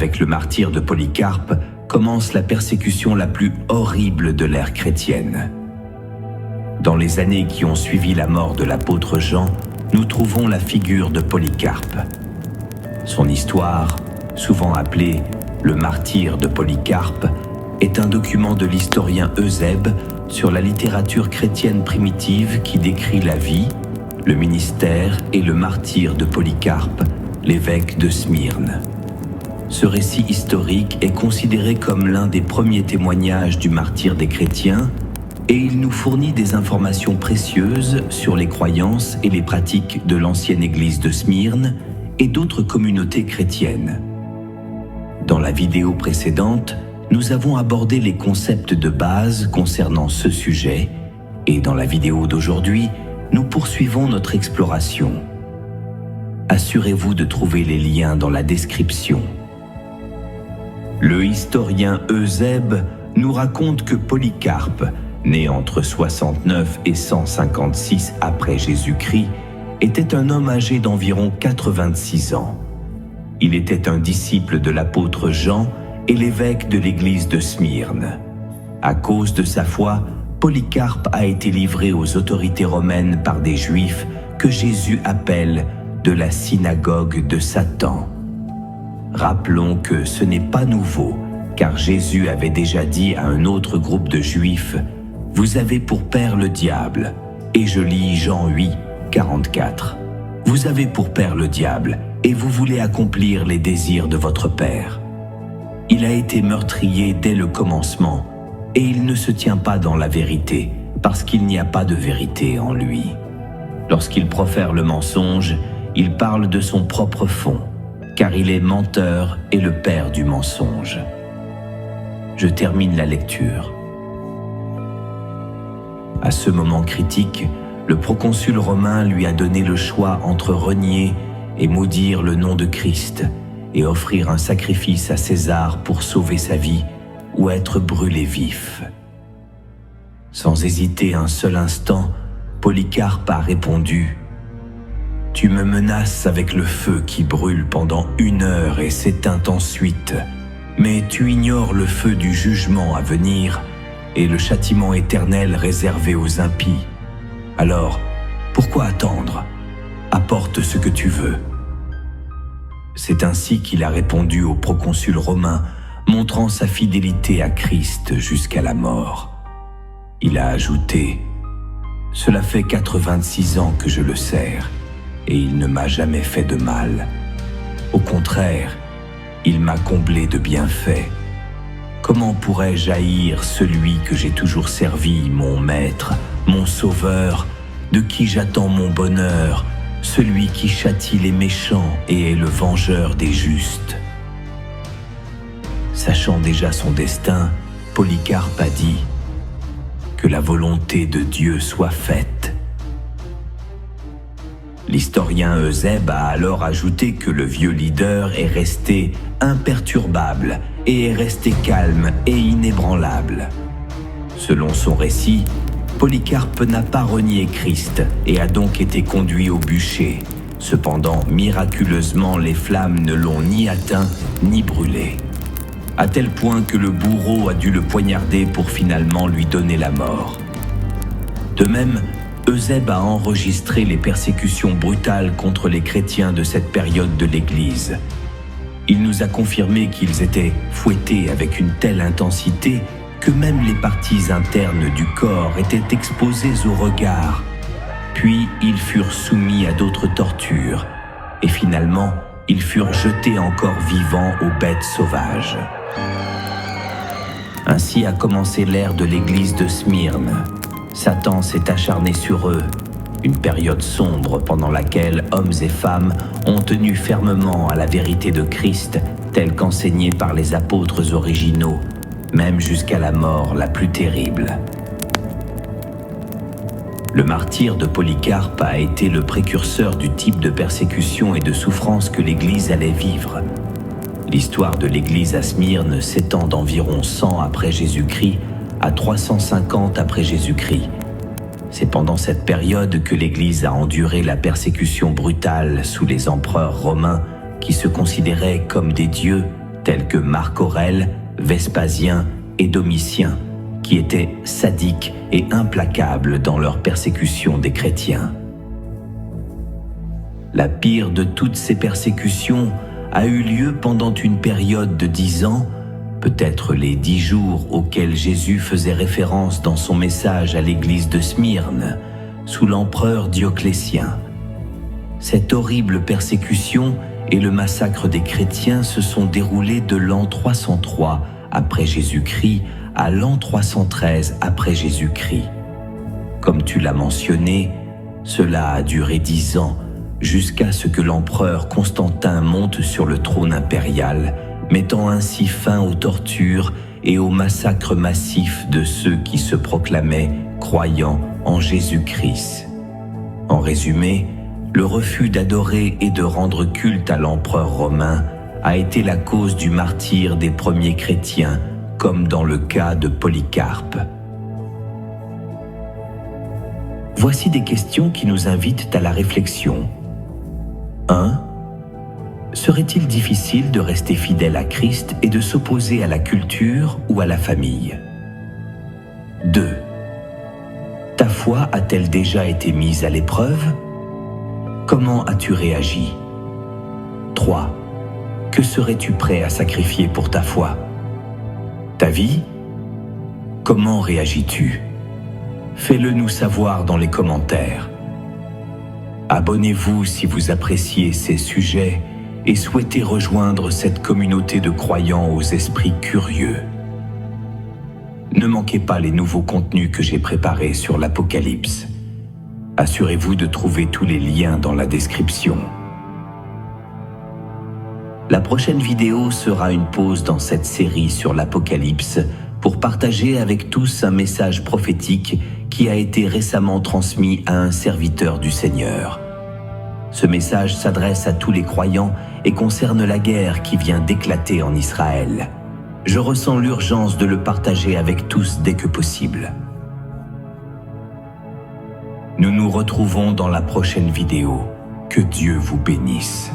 Avec le martyre de Polycarpe commence la persécution la plus horrible de l'ère chrétienne. Dans les années qui ont suivi la mort de l'apôtre Jean, nous trouvons la figure de Polycarpe. Son histoire, souvent appelée « Le martyre de Polycarpe », est un document de l'historien Eusèbe sur la littérature chrétienne primitive qui décrit la vie, le ministère et le martyre de Polycarpe, l'évêque de Smyrne. Ce récit historique est considéré comme l'un des premiers témoignages du martyre des chrétiens et il nous fournit des informations précieuses sur les croyances et les pratiques de l'ancienne église de Smyrne et d'autres communautés chrétiennes. Dans la vidéo précédente, nous avons abordé les concepts de base concernant ce sujet et dans la vidéo d'aujourd'hui, nous poursuivons notre exploration. Assurez-vous de trouver les liens dans la description. Le historien Eusèbe nous raconte que Polycarpe, né entre 69 et 156 après Jésus-Christ, était un homme âgé d'environ 86 ans. Il était un disciple de l'apôtre Jean et l'évêque de l'église de Smyrne. À cause de sa foi, Polycarpe a été livré aux autorités romaines par des Juifs que Jésus appelle de la synagogue de Satan. Rappelons que ce n'est pas nouveau, car Jésus avait déjà dit à un autre groupe de Juifs « Vous avez pour père le diable ». Et je lis Jean 8, 44. « Vous avez pour père le diable, et vous voulez accomplir les désirs de votre père. » Il a été meurtrier dès le commencement, et il ne se tient pas dans la vérité, parce qu'il n'y a pas de vérité en lui. Lorsqu'il profère le mensonge, il parle de son propre fond, car il est menteur et le père du mensonge. Je termine la lecture. À ce moment critique, le proconsul romain lui a donné le choix entre renier et maudire le nom de Christ et offrir un sacrifice à César pour sauver sa vie ou être brûlé vif. Sans hésiter un seul instant, Polycarpe a répondu « Tu me menaces avec le feu qui brûle pendant 1 heure et s'éteint ensuite, mais tu ignores le feu du jugement à venir et le châtiment éternel réservé aux impies. Alors, pourquoi attendre? Apporte ce que tu veux. » C'est ainsi qu'il a répondu au proconsul romain, montrant sa fidélité à Christ jusqu'à la mort. Il a ajouté « Cela fait 86 ans que je le sers, et il ne m'a jamais fait de mal. Au contraire, il m'a comblé de bienfaits. Comment pourrais-je haïr celui que j'ai toujours servi, mon maître, mon sauveur, de qui j'attends mon bonheur, celui qui châtie les méchants et est le vengeur des justes. » Sachant déjà son destin, Polycarpe a dit « Que la volonté de Dieu soit faite. » L'historien Eusèbe a alors ajouté que le vieux leader est resté imperturbable et est resté calme et inébranlable. Selon son récit, Polycarpe n'a pas renié Christ et a donc été conduit au bûcher. Cependant, miraculeusement, les flammes ne l'ont ni atteint ni brûlé, à tel point que le bourreau a dû le poignarder pour finalement lui donner la mort. De même, Eusèbe a enregistré les persécutions brutales contre les chrétiens de cette période de l'Église. Il nous a confirmé qu'ils étaient fouettés avec une telle intensité que même les parties internes du corps étaient exposées au regard. Puis ils furent soumis à d'autres tortures, et finalement, ils furent jetés encore vivants aux bêtes sauvages. Ainsi a commencé l'ère de l'église de Smyrne. Satan s'est acharné sur eux, une période sombre pendant laquelle hommes et femmes ont tenu fermement à la vérité de Christ telle qu'enseignée par les apôtres originaux, même jusqu'à la mort la plus terrible. Le martyre de Polycarpe a été le précurseur du type de persécution et de souffrance que l'Église allait vivre. L'histoire de l'Église à Smyrne s'étend d'environ 100 après Jésus-Christ à 350 après Jésus-Christ. C'est pendant cette période que l'Église a enduré la persécution brutale sous les empereurs romains qui se considéraient comme des dieux, tels que Marc Aurèle, Vespasien et Domitien, qui étaient sadiques et implacables dans leur persécution des chrétiens. La pire de toutes ces persécutions a eu lieu pendant une période de 10 ans, peut-être les 10 jours auxquels Jésus faisait référence dans son message à l'église de Smyrne, sous l'empereur Dioclétien. Cette horrible persécution et le massacre des chrétiens se sont déroulés de l'an 303 après Jésus-Christ à l'an 313 après Jésus-Christ. Comme tu l'as mentionné, cela a duré 10 ans, jusqu'à ce que l'empereur Constantin monte sur le trône impérial, mettant ainsi fin aux tortures et aux massacres massifs de ceux qui se proclamaient croyants en Jésus-Christ. En résumé, le refus d'adorer et de rendre culte à l'empereur romain a été la cause du martyre des premiers chrétiens, comme dans le cas de Polycarpe. Voici des questions qui nous invitent à la réflexion. 1. Serait-il difficile de rester fidèle à Christ et de s'opposer à la culture ou à la famille? 2. Ta foi a-t-elle déjà été mise à l'épreuve? Comment as-tu réagi? 3. Que serais-tu prêt à sacrifier pour ta foi? Ta vie? Comment réagis-tu? Fais-le nous savoir dans les commentaires. Abonnez-vous si vous appréciez ces sujets et souhaitez rejoindre cette communauté de croyants aux esprits curieux. Ne manquez pas les nouveaux contenus que j'ai préparés sur l'Apocalypse. Assurez-vous de trouver tous les liens dans la description. La prochaine vidéo sera une pause dans cette série sur l'Apocalypse pour partager avec tous un message prophétique qui a été récemment transmis à un serviteur du Seigneur. Ce message s'adresse à tous les croyants et concerne la guerre qui vient d'éclater en Israël. Je ressens l'urgence de le partager avec tous dès que possible. Nous nous retrouvons dans la prochaine vidéo. Que Dieu vous bénisse.